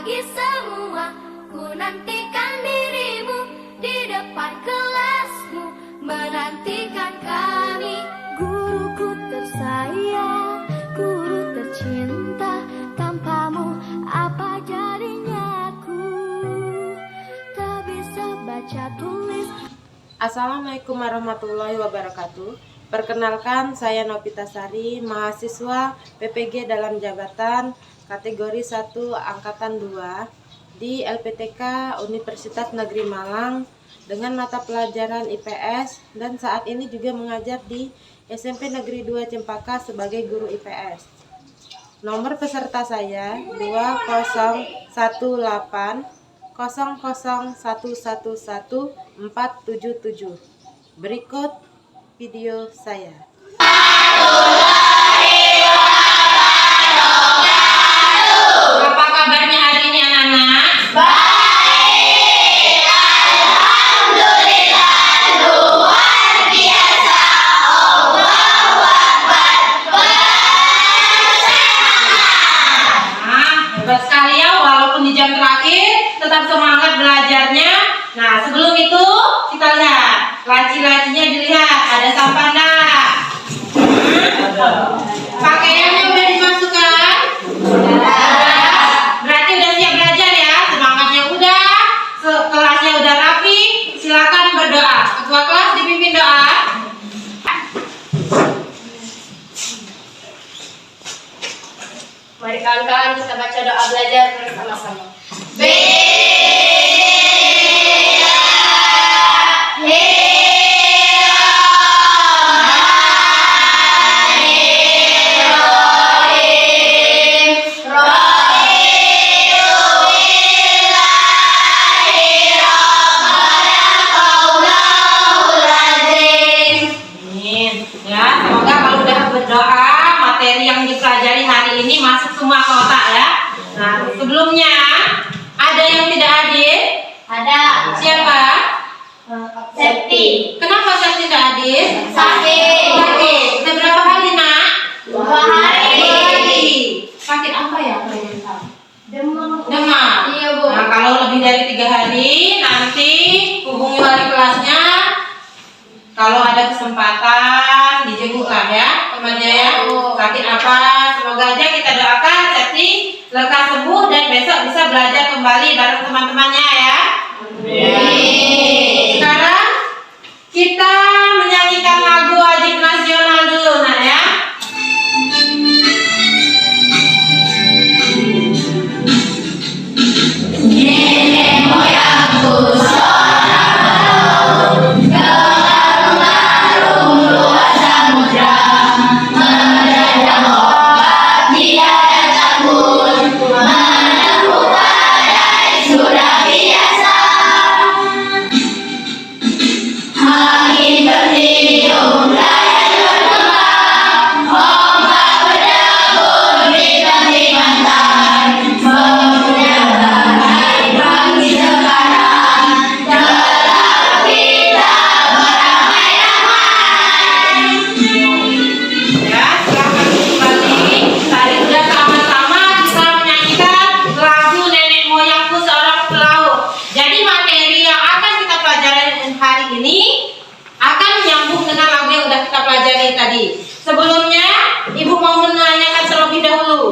pagi semua, ku nantikan dirimu di depan kelasmu, menantikan kami. Guruku tersayang, guru tercinta, tanpamu apa jadinya aku, tak bisa baca tulis. Assalamualaikum warahmatullahi wabarakatuh. Perkenalkan, saya Novita Sari, mahasiswa PPG dalam jabatan kategori 1 Angkatan 2 di LPTK Universitas Negeri Malang dengan mata pelajaran IPS, dan saat ini juga mengajar di SMP Negeri 2 Cempaka sebagai guru IPS. Nomor peserta saya 2018 00111477. Berikut video saya. Apa kabarnya hari ini anak-anak? Baik, alhamdulillah, luar biasa. Allahu Akbar, Hebat sekali ya, walaupun di jam terakhir tetap semangat belajarnya. Nah, sebelum itu kita lihat laci-lacinya, dilihat ada sampah enggak? Pakaiannya udah dimasukkan? Berarti udah siap belajar ya, semangatnya udah, kelasnya udah rapi. Silakan berdoa. Ketua kelas dipimpin doa. Mari kawan-kawan kita baca doa belajar bersama-sama. Ya, semoga kalau udah berdoa, materi yang dipelajari hari ini masuk semua ke otak ya. Nah, sebelumnya ada yang tidak hadir? Ada Siapa? Septi. Kenapa saya tidak hadir? Sakit. Sakit. Sudah berapa hari nak? 2 hari. 2 hari. Sakit apa ya? Demam. Demam. Iya, Bu. Nah, kalau lebih dari 3 hari, nanti hubungi wali kelasnya. Kalau ada kesempatan dijenguklah ya, temannya ya. Sakit apa? Semoga aja kita doakan Septi lekas sembuh dan besok bisa belajar kembali bareng teman-temannya ya. Sekarang kita menyanyikan lagu wajib nasional dulu nak ya. Nenek moyangku seorang gelar-gelar luas samudra, menerjang obat tiada takut, menempuh badai sudah biasa. Angin bertiup, layar bergema, ombak berdebur di tepi pantai, memuliakan pagi sekarang, telah kita beramai-ramai. Ya, silahkan kembali. Tadi sudah sama-sama kita menyanyikan lagu Nenek Moyangku Seorang Pelaut. Jadi materi yang akan kita pelajari hari ini akan menyambung dengan lagu yang sudah kita pelajari tadi. Sebelumnya, Ibu mau menanyakan terlebih dahulu,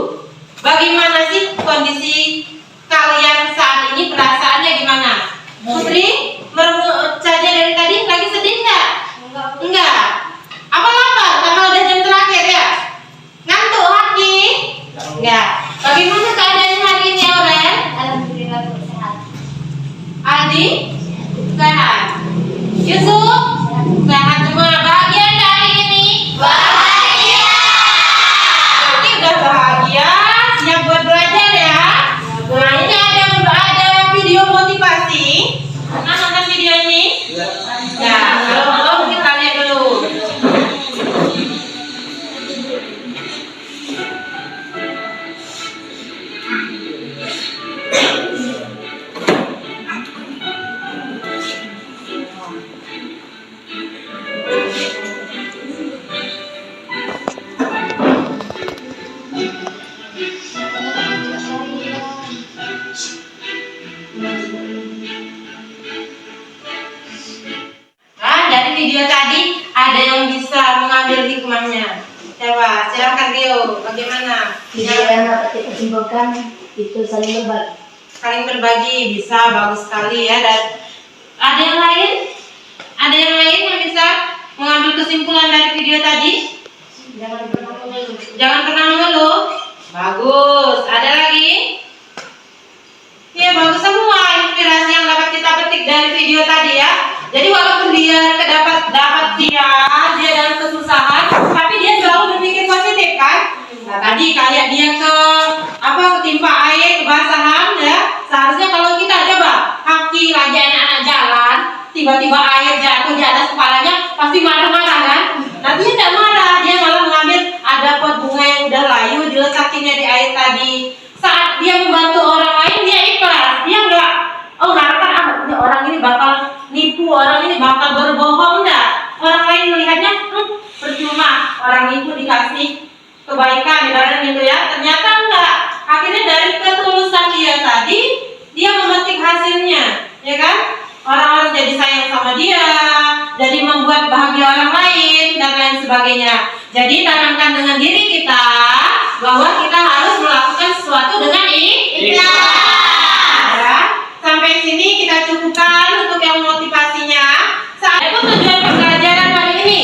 bagaimana sih kondisi kalian saat ini, perasaannya gimana? Putri, meremut saja dari tadi, lagi sedih nggak? Enggak. Apa lapar? Karena udah jam terakhir ya? Ngantuk hati? Enggak. Bagaimana keadaan hari ini, Oren? Alhamdulillah sehat. Aldi? Sehat. Yusuf? Sehat semua. Bahagia nggak hari ini? Bahagia. Berarti udah bahagia, siap buat belajar ya? Nah, ini ada video motivasi. Pernah nonton video ini? Ya, kalau belum kita lihat dulu. Coba silakan Rio, bagaimana? Video yang dapat kita simpulkan itu saling berbagi. Saling berbagi bisa, bagus sekali ya. Dan ada yang lain? Ada yang lain yang bisa mengambil kesimpulan dari video tadi? Jangan pernah mengeluh. Jangan pernah mengeluh. Bagus. Ada lagi? Ya, bagus semua inspirasi yang dapat kita petik dari video tadi ya. Jadi walaupun dia dapat dia dalam kesusahan, tapi dia selalu berpikir positif kan? Nah, tadi kayak dia ketimpa air, kebasahan ya. Seharusnya kalau kita coba kaki lagi anak-anak jalan, tiba-tiba air jatuh di atas kepalanya, pasti marah-marah kan? Nah, dia tidak marah, dia malah mengambil ada pot bunga yang udah layu, diletakinnya di air tadi. Saat dia membantu orang lain, dia ikhlas. Dia enggak, oh harapan orang ini bakal nipu, orang ini bakal berbohong, enggak. Orang lain melihatnya, percuma orang nipu dikasih kebaikan, ibaratnya gitu ya. Ternyata enggak. Akhirnya dari ketulusan dia tadi, dia memetik hasilnya, ya kan? Orang-orang jadi sayang sama dia, jadi membuat bahagia orang lain dan lain sebagainya. Jadi tanamkan dengan diri kita bahwa kita harus melakukan sesuatu dengan ikhlas. Ya. Sampai sini kita cukupkan untuk yang motivasinya. Saat itu tujuan pembelajaran hari ini.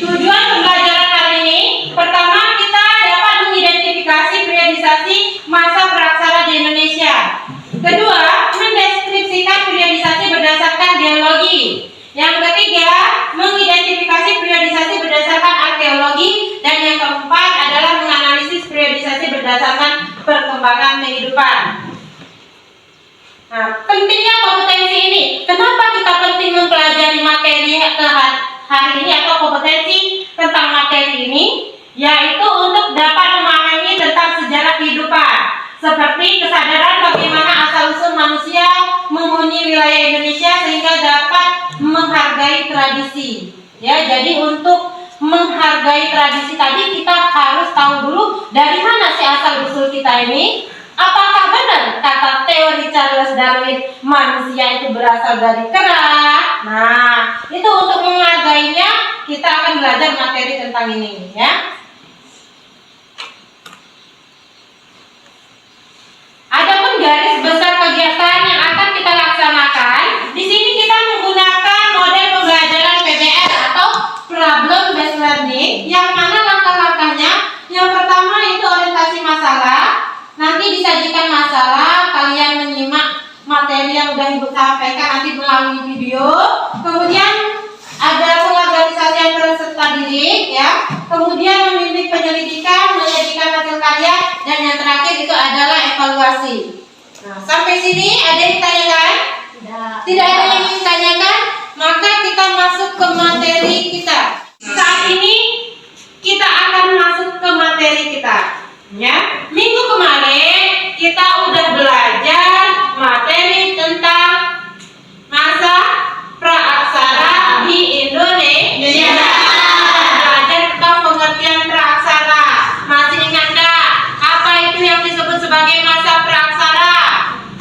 Tujuan pembelajaran hari ini, pertama kita dapat mengidentifikasi periodisasi masa praksara di Indonesia. Kedua, mendeskripsikan periodisasi berdasarkan geologi. Yang ketiga, mengidentifikasi periodisasi berdasarkan arkeologi. Dan yang keempat adalah menganalisis periodisasi berdasarkan perkembangan kehidupan. Nah, pentingnya kompetensi ini. Kenapa kita penting mempelajari materi hari ini atau kompetensi tentang materi ini? Yaitu untuk dapat memahami tentang sejarah kehidupan, seperti kesadaran bagaimana asal-usul manusia menghuni wilayah Indonesia sehingga dapat menghargai tradisi. Ya, jadi untuk menghargai tradisi tadi kita harus tahu dulu dari mana sih asal-usul kita ini. Apakah benar kata teori Charles Darwin manusia itu berasal dari kera? Nah, itu untuk menghargainya kita akan belajar materi tentang ini ya. Adapun garis besar kegiatan yang akan kita laksanakan, di sini kita menggunakan model pembelajaran PBL atau Problem Based Learning, yang mana langkah-langkahnya. Yang pertama itu orientasi masalah. Nanti disajikan masalah, kalian menyimak materi yang sudah Ibu sampaikan nanti melalui video. Kemudian ada pengorganisasian peserta didik ya. Kemudian membimbing penyelidikan, menyajikan hasil karya, dan yang terakhir itu adalah evaluasi. Nah, sampai sini ada yang ditanyakan? Tidak ada yang ditanyakan? Maka kita masuk ke materi kita. Saat ini kita akan masuk ke materi kita. Ya, minggu kemarin kita udah belajar materi tentang masa praaksara di Indonesia. Belajar tentang pengertian praaksara. Masih ingat nggak apa itu yang disebut sebagai masa praaksara?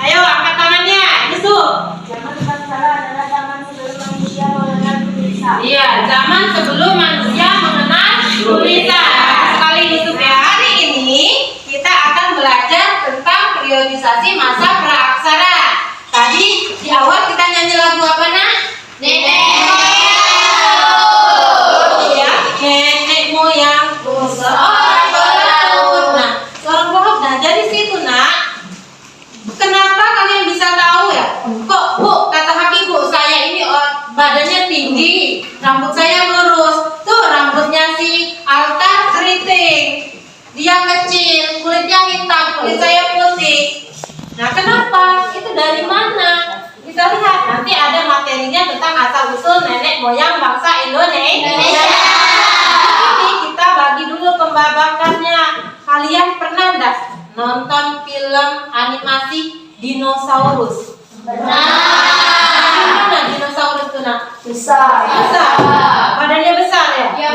Ayo angkat tangannya, Yusuf. Zaman praksara adalah zaman sebelum manusia mengenal tulisan. Iya, zaman sebelum manusia mengenal tulisan. Sekali Yusuf ya. Hari ini kita akan belajar tentang periodisasi masa praaksara. Tadi di awal kita nyanyi lagu apa nak? Nenek moyangku seorang pelaut. Nah, seorang pelaut. Nah, dari situ nak, kenapa kalian bisa tahu ya? Kok Bu, kata Hakim Bu, saya ini badannya tinggi, rambut saya lurus. Tuh rambutnya si Alta keriting, dia kecil, kulitnya hitam, kulit saya putih. Nah, kenapa? Itu dari mana? Kita lihat nanti ada materinya tentang asal-usul nenek moyang bangsa Indonesia. Ini kita bagi dulu pembabakannya. Kalian pernah enggak nonton film animasi dinosaurus? Gimana dinosaurus itu nak? Besar. Besar. Badannya besar ya? Ya.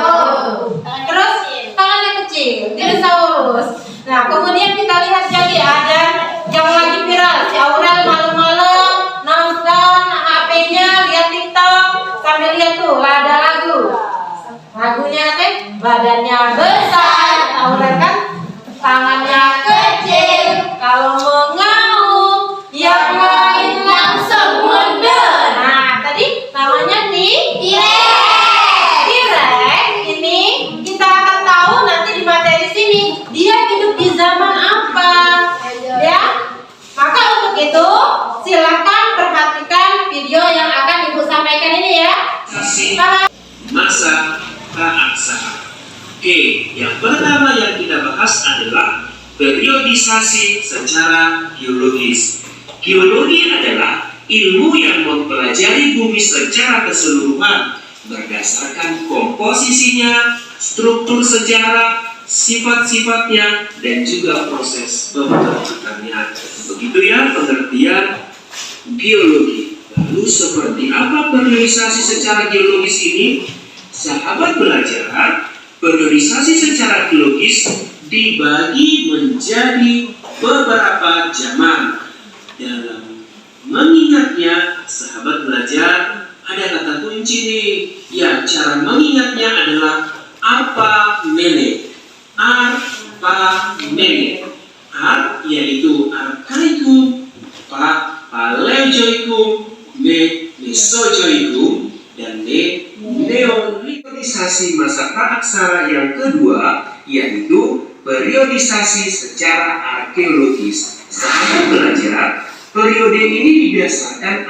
Terus tangannya kecil, dinosaurus. Nah, kemudian kita lihat jadi ada yang lagi viral, si Aurel malam-malam nonton HP-nya, lihat TikTok, sambil lihat tuh ada lagunya teh badannya besar, tahu kan? Tangannya kecil, kalau mengaum yang lain langsung mundur. Nah, tadi namanya T-Rex. Ini kita akan tahu nanti di materi sini dia hidup di zaman apa, ya. Maka untuk itu silakan perhatikan video yang akan Ibu sampaikan ini ya. Masa praaksara. Oke, yang pertama yang kita bahas adalah periodisasi secara geologis. Geologi adalah ilmu yang mempelajari bumi secara keseluruhan berdasarkan komposisinya, struktur sejarah, sifat-sifatnya, dan juga proses pembentukannya. Begitu ya pengertian geologi. Lalu seperti apa periodisasi secara geologis ini? Sahabat belajar, periodisasi secara geologis dibagi menjadi beberapa zaman. Dalam mengingatnya, sahabat belajar, ada kata kunci nih. Ya, cara mengingatnya adalah arpamene. Arpamene. Ar yaitu arkaikum, pa paleozoikum, me mesozoikum, dan neolitik. Periodisasi masa praaksara yang kedua yaitu periodisasi secara arkeologis. Sahabat belajar, periode ini didasarkan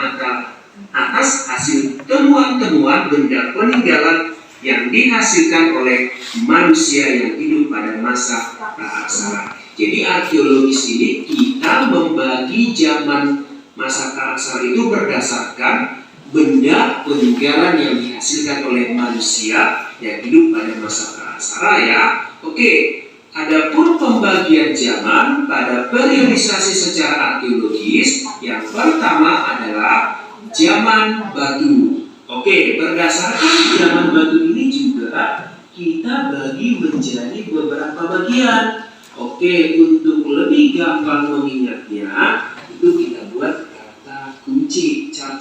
atas hasil temuan-temuan benda peninggalan yang dihasilkan oleh manusia yang hidup pada masa praaksara. Jadi arkeologis ini kita membagi zaman masa praaksara itu berdasarkan benda peninggalan yang dihasilkan oleh manusia yang hidup pada masa praaksara ya. Oke, adapun pembagian zaman pada periodisasi secara arkeologis, yang pertama adalah zaman batu. Oke, berdasarkan zaman batu ini juga kita bagi menjadi beberapa bagian. Oke, untuk lebih gampang mengingatnya, itu kita buat kunci cara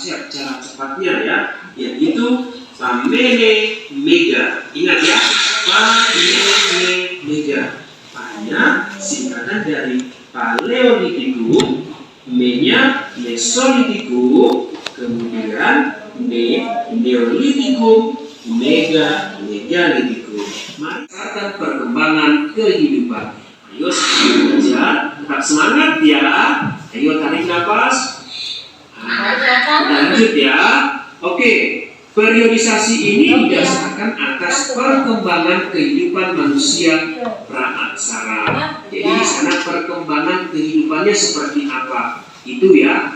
cepatnya ya, yaitu pamene mega. Ingat ya, pamene mega. Panya singkatan dari paleolitikum, menya mesolitikum, kemudian neolitikum, megalitikum. Mari perkembangan kehidupan. Ayo belajar, tetap semangat ya. Ayo tarik nafas. Lanjut ya. Oke, periodisasi ini didasarkan atas perkembangan kehidupan manusia praaksara. Jadi di sana perkembangan kehidupannya seperti apa? Itu ya,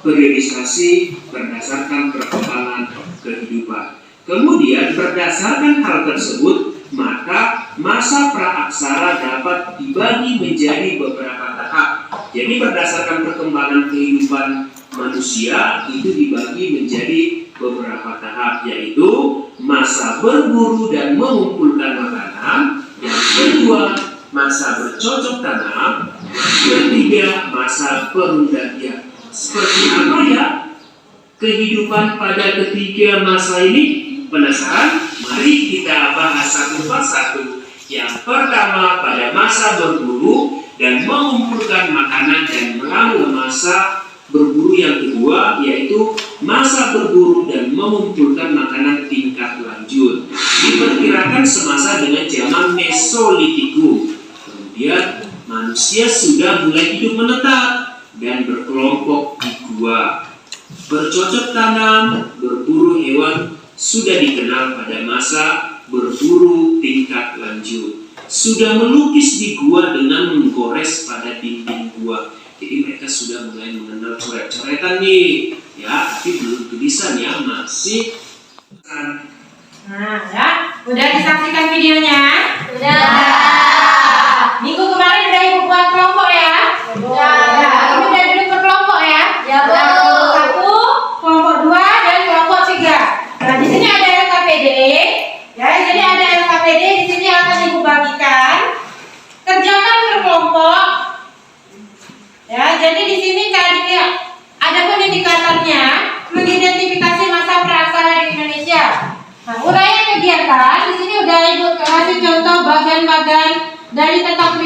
periodisasi berdasarkan perkembangan kehidupan. Kemudian berdasarkan hal tersebut, maka masa praaksara dapat dibagi menjadi beberapa tahap. Jadi berdasarkan perkembangan kehidupan manusia itu dibagi menjadi beberapa tahap, yaitu masa berburu dan mengumpulkan makanan, yang kedua masa bercocok tanam, ketiga masa perundaan. Seperti apa ya kehidupan pada ketiga masa ini? Penasaran? Mari kita bahas satu persatu. Yang pertama pada masa berburu dan mengumpulkan makanan, dan melalui masa berburu yang kedua yaitu masa berburu dan mengumpulkan makanan tingkat lanjut. Diperkirakan semasa dengan zaman Mesolitikum. Kemudian manusia sudah mulai hidup menetap dan berkelompok di gua. Bercocok tanam, berburu hewan sudah dikenal pada masa berburu tingkat lanjut. Sudah melukis di gua dengan menggores pada dinding gua. Jadi mereka sudah mulai mengenal coret-coretan nih, ya, tapi belum tulisan ya, masih. Nah, ya, udah disaksikan videonya? Udah. Minggu kemarin udah Ibu buat kelompok ya? Udah. Ini udah duduk berkelompok ya? Ya, Bu. Kelompok 1, kelompok 2, dan kelompok 3. Nah, di sini ada LKPD, ya, jadi ada LKPD di sini akan Ibu bagikan. Kerjakan berkelompok. Ya, jadi di sini tadi ada pun indikatornya mengidentifikasi masa praaksara di Indonesia. Nah, uraian kegiatan di sini udah Ibu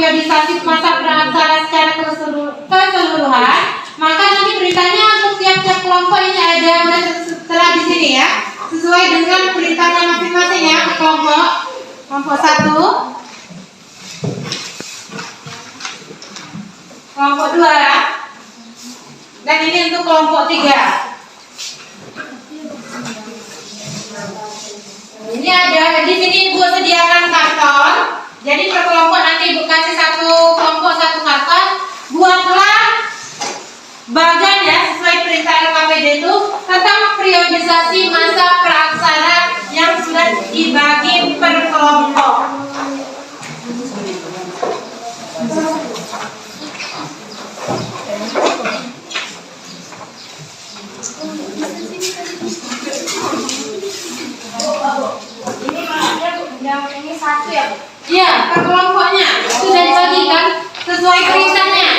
periodisasi masa praaksara secara keseluruhan, maka nanti beritanya untuk tiap-tiap kelompok ini ada setelah di sini ya, sesuai dengan beritanya masing-masing ya. Kelompok 1, kelompok 2, dan ini untuk kelompok 3. Ini ada di sini Ibu sediakan karton. Jadi per kelompok nanti Ibu kasih satu kelompok satu karton. Buatlah bagan ya sesuai perintah LKPD itu tentang periodisasi masa praaksara yang sudah dibagi per kelompok. Ini satu ya? Iya, per kelompoknya sudah dibagikan sesuai perintahnya.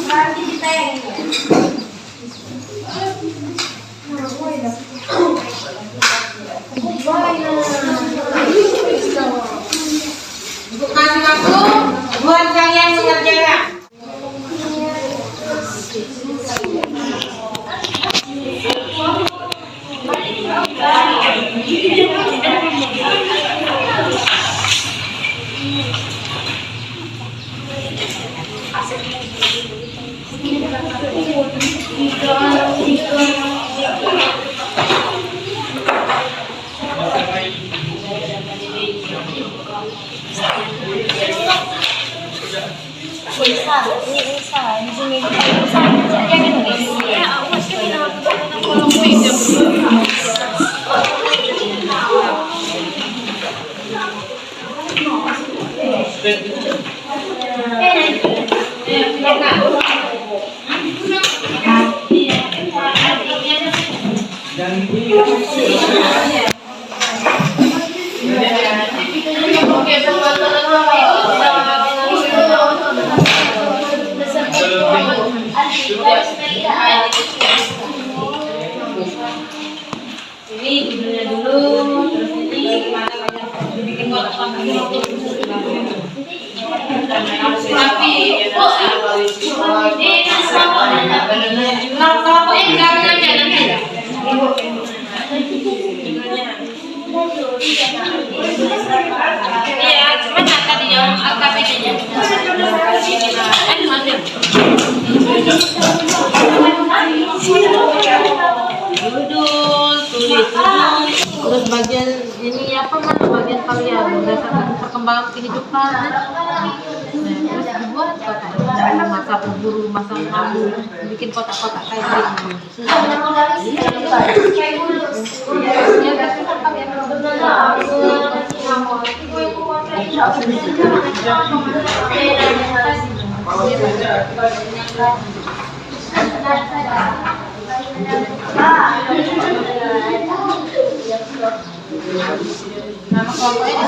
Berarti kita yang ini. Ibu kasih waktu buat kalian mengerjakan. Ini judulnya dulu, terus ini gimana banyak dibikin kotak-kotak tapi kelompok ini gabung aja nanti. Iya, cuma tadi yang LKPD-nya. Judul, tulis, terus bagian ini apa mana bagian kalian berdasarkan perkembangan kehidupan. Nah, terus dibuat kotak masa berburu, masa malu, bikin kotak-kotak kayak gini. Ya, berarti kalian nama kelompoknya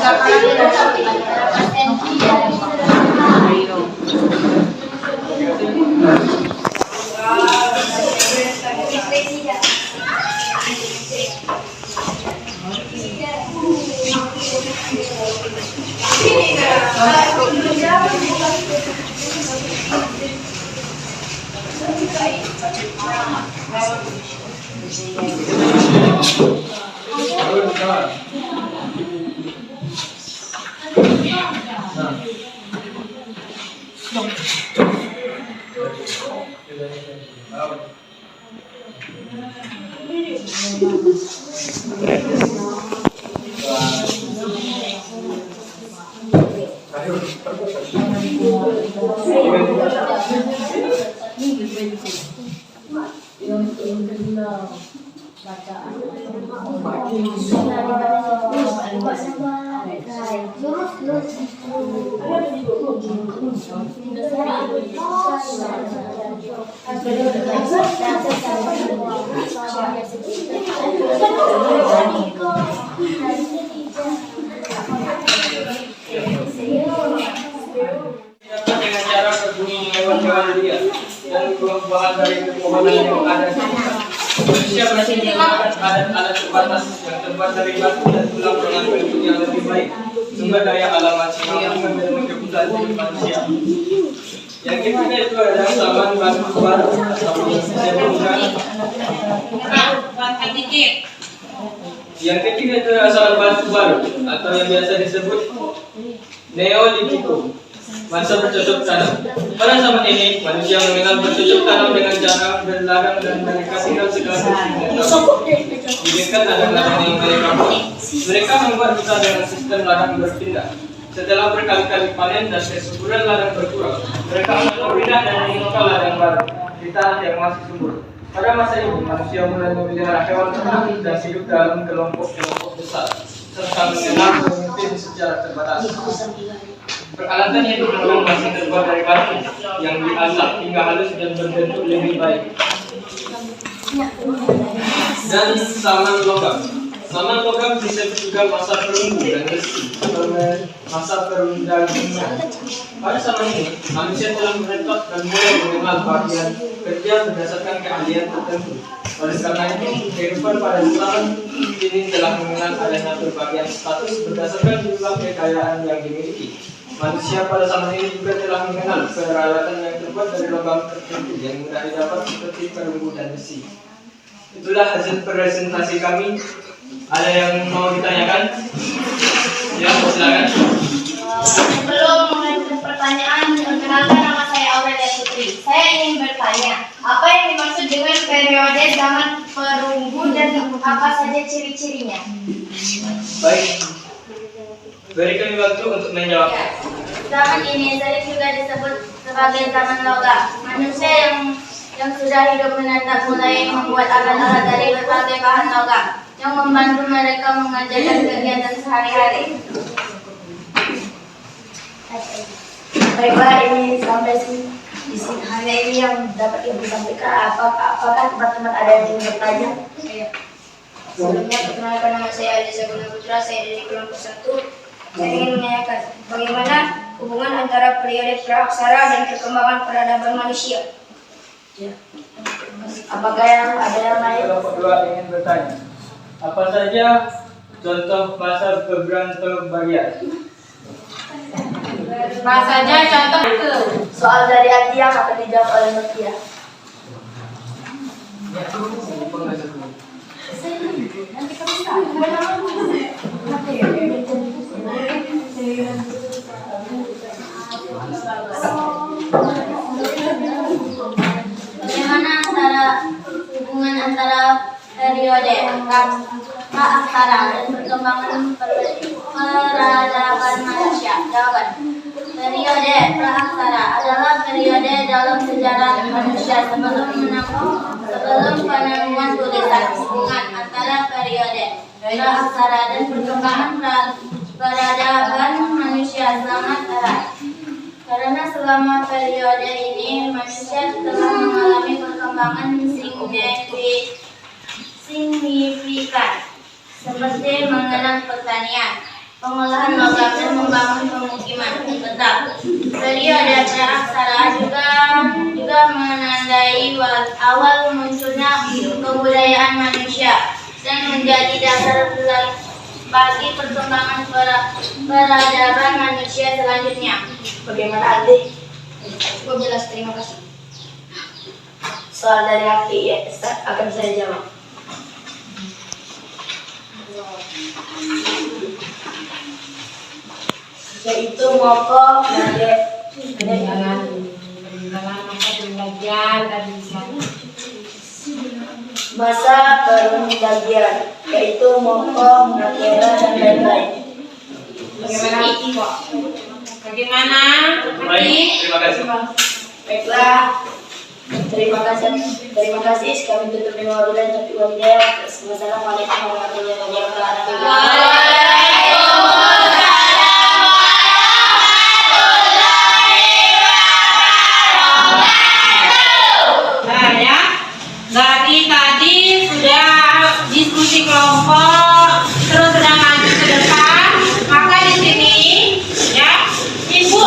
dengan cara bergunung lewat jalan dia dan bahan dari pepohonan yang ada di siap adat-adat terbatas yang terbuat dari batu dan tulang dengan bentuk yang lebih baik sumber daya alam masing-masing perkumpulan jenis manusia. Yang ketiga itu adalah zaman batu baru atau yang saya bukan. Yang ketiga itu adalah zaman batu baru atau yang biasa disebut Neolitikum. Masa bercocok tanam. Pada zaman ini, manusia mengenal bercocok tanam dengan cara berladang dan mereka tinggal sekaligus dengan dibiarkan ladang-ladang yang mereka buat. Mereka membuat hutan dengan sistem ladang berpindah. Setelah berkali-kali panen dan kesuburan ladang berkurang, mereka akan berpindah dan meninggalkan ladang baru di tanah yang masih subur. Pada masa ini, manusia mulai memelihara hewan ternak dan hidup dalam kelompok-kelompok besar, serta mengenal pemimpin secara terbatas. Peralatan yang digunakan masih terbuat dari batu yang diasap hingga halus dan berbentuk lebih baik. Dan saman logam. Saman logam disebut juga masa perunggu dan besi atau masa perundangan. Pada zaman ini, manusia telah menetap dan mulai mengenal bagian kerja berdasarkan keahlian tertentu. Oleh karena itu, kehidupan pada zaman ini telah mengenal adanya berbagai status berdasarkan jumlah kekayaan yang dimiliki. Manusia pada zaman ini juga telah mengenal peralatan yang terbuat dari logam tertentu yang mudah didapat seperti perunggu dan besi. Itulah hasil presentasi kami. Ada yang mau ditanyakan? Ya, silakan. Sebelum mengajukan pertanyaan, perkenalkan nama saya Aurelia Putri. Saya ingin bertanya, apa yang dimaksud dengan periode zaman perunggu dan apa saja ciri-cirinya? Baik. Berikan waktu untuk menjawab. Zaman ini sering juga disebut sebagai zaman logam. Manusia yang sudah hidup menetap mulai membuat alat-alat dari berbagai bahan logam yang membantu mereka mengerjakan kegiatan sehari-hari. Baiklah, ini sampai di sini hanya ini yang dapat ibu sampaikan. Apakah teman-teman ada yang ingin bertanya? Sebelumnya, perkenalkan nama saya Adi Saguna Putra. Saya dari kelompok 1. Saya ingin menanyakan bagaimana hubungan antara periode praaksara dan perkembangan peradaban manusia. Ya. Apakah yang ada yang lain? Kelompok 2 ingin bertanya. Apa saja contoh masa keberantobarian? Apa saja contoh itu? Soal dari Adi yang akan dijawab oleh Nokia. Bagaimana hubungan antara periode praaksara dan perkembangan peradaban manusia? Jawaban. Periode praaksara adalah periode dalam sejarah manusia sebelum penemuan tulisan. Hubungan antara periode praaksara dan perkembangan peradaban manusia sangat erat. Karena selama periode ini manusia telah mengalami perkembangan signifikan seperti mengenal pertanian, pengolahan logam dan membangun pemukiman tetap. Periode praaksara juga menandai awal munculnya kebudayaan manusia dan menjadi dasar bagi perkembangan peradaban manusia selanjutnya. Bagaimana Adi? Cukup jelas, terima kasih. Soal dari Adi ya, akan saya jawab. Yaitu moko Jangan masa pembagian tadi masa perundagian, yaitu moko, menakira, dan lain-lain. Bagaimana? Baik, terima kasih. Baiklah, terima kasih. Kami tutup dengan wabillahi taufiq wal hidayah. Wassalamualaikum warahmatullahi wabarakatuh. Nah ya, dari tadi sudah diskusi kelompok, terus sedang lanjut ke depan. Maka di sini, ya, Ibu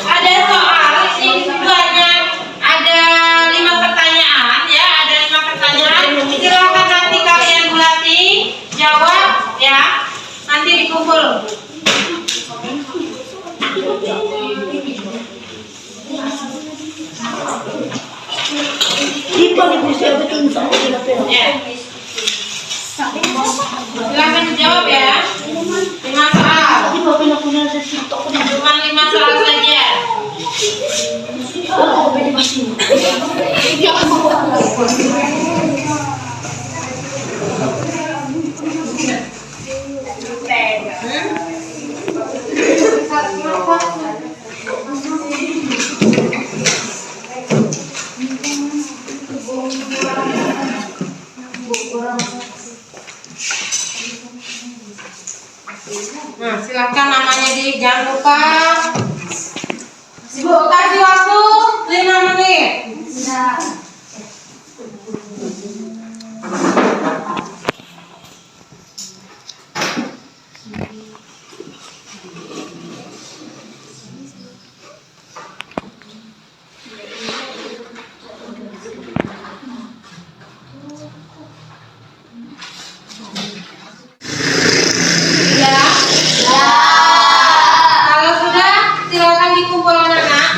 ada soal. Ini banyak, ada 5 pertanyaan, ya, ada 5 pertanyaan. Silakan dikumpul. Ya. Silakan dijawab ya. 5 soal. Cuma 5 soal saja. Nah, silakan namanya jangan lupa. Ibu kasih waktu 5 menit. Kalau sudah, silakan dikumpul anak-anak.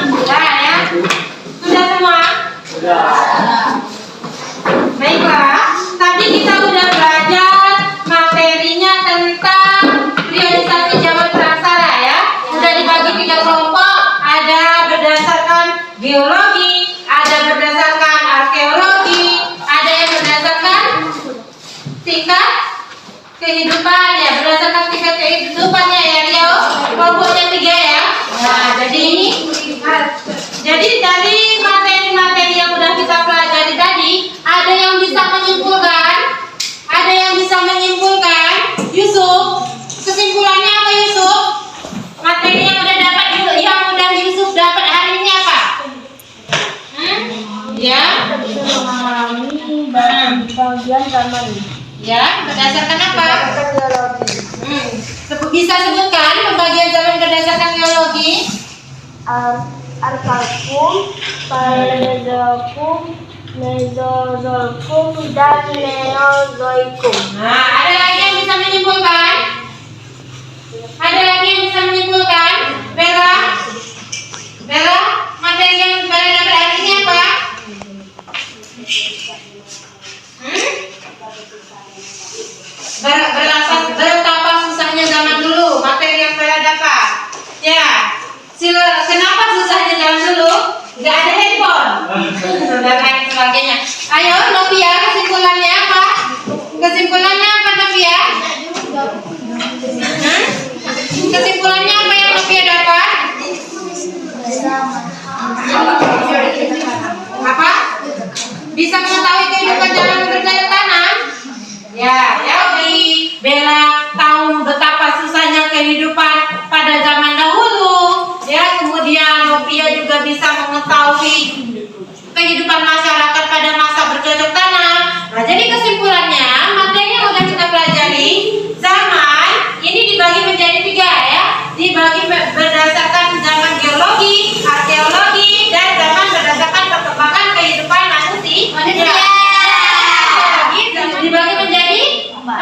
Sudah ya? Sudah semua? Baiklah, tadi kita udah belajar materinya tentang periodisasi zaman praksara ya. Sudah dibagi 3 kelompok, ada berdasarkan geologi, ada berdasarkan arkeologi, ada yang berdasarkan tingkat kehidupannya, berdasarkan tingkat kehidupannya ya Rio. Kelompoknya 3 ya. Nah, jadi dari materi-materi yang udah kita pelajari tadi, ada yang bisa menyimpulkan, ada yang bisa menyimpulkan. Yusuf, kesimpulannya apa Yusuf? Materi yang udah Yusuf dapat hari ini apa? Ya? Bagian zaman Ya, berdasarkan apa? Bisa sebutkan pembagian zaman berdasarkan geologi? Arkalkum, Paleozoikum, Mesozoikum, dan Neozoikum. Nah, ada lagi yang bisa menyimpulkan? Ada lagi yang bisa menyimpulkan? Bella? Bella, materi yang Bella dapat hari ini apa? Betapa susahnya zaman dulu materi yang Bella dapat. Ya, kenapa susahnya zaman dulu? Gak ada handphone dan lain sebagainya. Ayo Novia, kesimpulannya apa? Kesimpulannya apa Novia? Kesimpulannya apa yang Novia dapat? Apa? Bisa mengetahui kehidupan zaman bergaya tanam? Ya, jadi Bella tahu betapa susahnya kehidupan pada zaman dahulu. Ya, kemudian Novia juga bisa mengetahui kehidupan masyarakat pada masa bercocok tanam. Nah, jadi kesimpulannya materi yang sudah kita pelajari, zaman ini dibagi menjadi 3 ya. Dibagi berdasarkan zaman geologi, arkeologi, dan zaman berdasarkan perkembangan kehidupan manusia. Dibagi menjadi 4,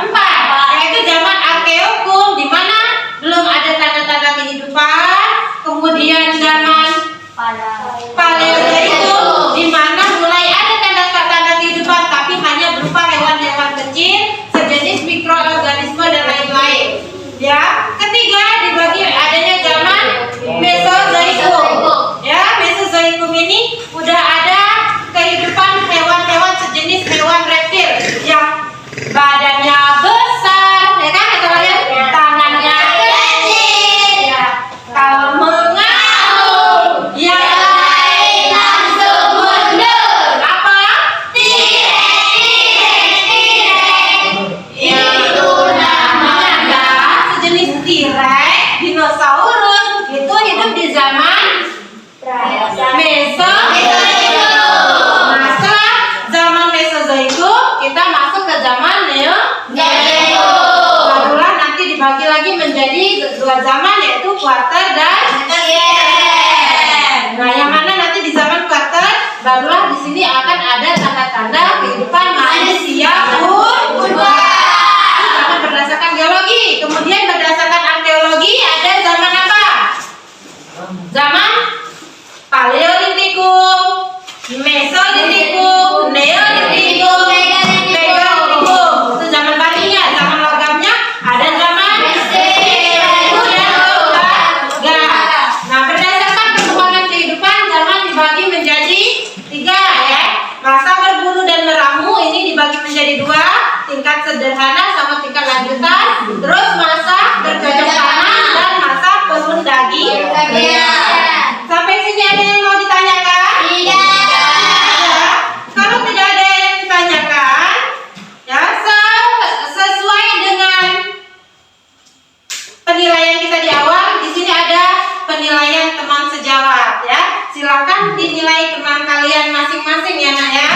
yaitu zaman arkeokum di mana belum ada tanda-tanda kehidupan, kemudian zaman paleozoikum di mana mulai ada tanda-tanda kehidupan tapi hanya berupa hewan-hewan kecil sejenis mikroorganisme dan lain-lain. Ya, ketiga dibagi adanya zaman Mesozoikum. Ya, Mesozoikum ini udah ada kehidupan hewan-hewan sejenis hewan reptil yang badannya besar, ya kan? Atau tangannya kecil, ya. Kalau mengaum, yang lain langsung mundur. Apa? Itu namanya sejenis T-Rex, dinosaurus. Itu hidup hidup di zaman Mesozoikum. Masa zaman Mesozoikum kita masuk ke zaman Neozoikum. Barulah nanti dibagi lagi menjadi dua zaman, yaitu kuarter dan tersier. Nah, yang mana nanti di zaman kuarter barulah di sini akan ada tanda-tanda kehidupan manusia purba. Karena berdasarkan geologi, kemudian berdasarkan arkeologi ada zaman apa? Zaman Paleolitikum, Mesolitikum, Neolitikum, Megalithikum. Itu zaman batunya, zaman logamnya ada zaman Mesir dan logam. Nah, berdasarkan perkembangan kehidupan zaman dibagi menjadi 3 ya. Masa berburu dan meramu ini dibagi menjadi 2, tingkat sederhana sama tingkat lanjutan. Terus masa bercocok tanam dan masa perun daging. Sampai sini ada yang mau ditanyakan? Kalau tidak ada yang ditanyakan, ya sesuai dengan penilaian kita di awal, di sini ada penilaian teman sejawat ya. Silakan dinilai teman kalian masing-masing ya nak ya.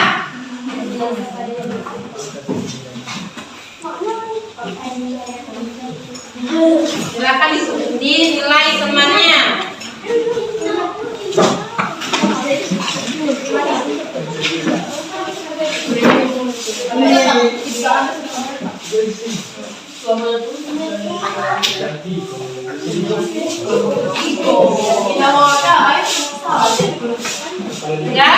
Silakan dinilai temannya. Ya?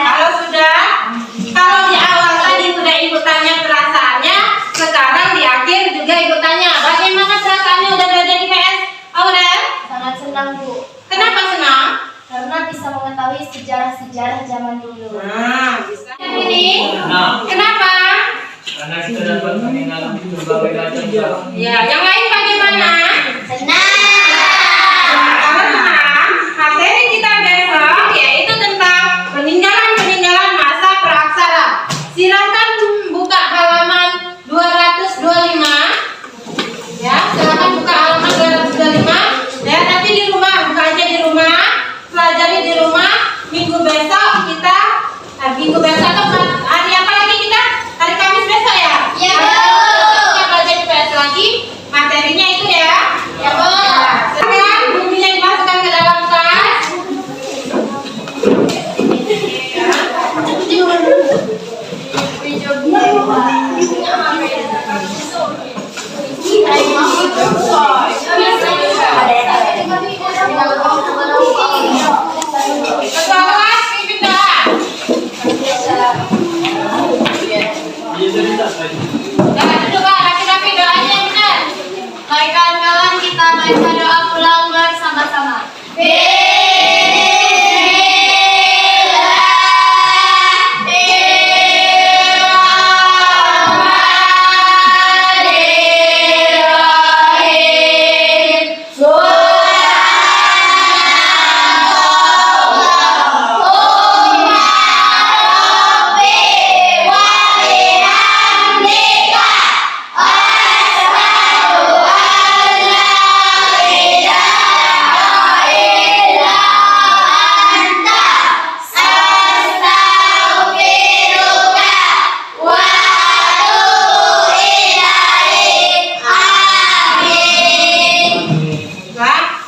Kalau sudah, kalau di awal tadi sudah ibu tanya perasaannya, sekarang di akhir juga ibu tanya bagaimana perasaannya udah belajar di PS Aurel? Sangat senang, Bu. Kenapa senang? Karena bisa mengetahui sejarah-sejarah zaman dulu. Nah, bisa. Yang ini, Nah, kenapa? karena kita dapat mengenal berbagai macam cara. Ya, yang lain bagaimana? Senang. Kalau senang, materi kita besok yaitu tentang peninggalan masa praaksara. Silakan buka halaman 225. Ya, silakan buka halaman 225. Ya, nanti di rumah, buka aja di rumah, pelajari di rumah. Minggu besok kita, minggu besok atau hari apa lagi kita? Hari Kamis besok ya? Iya, Bu. Kita belajar di PS lagi. Materinya itu ya. Ya, Bu. Silakan bukunya dimasukkan ke dalam tas. Ketua kelas pimpin doa. Iya, jadi tak tadi. Jangan duduk Pak, rapi-rapi doanya yang benar. Mari kawan-kawan kita baca doa pulang bersama-sama.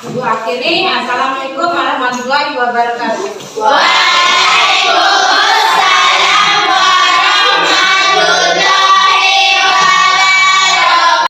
Ibu akhiri, assalamualaikum warahmatullahi wabarakatuh.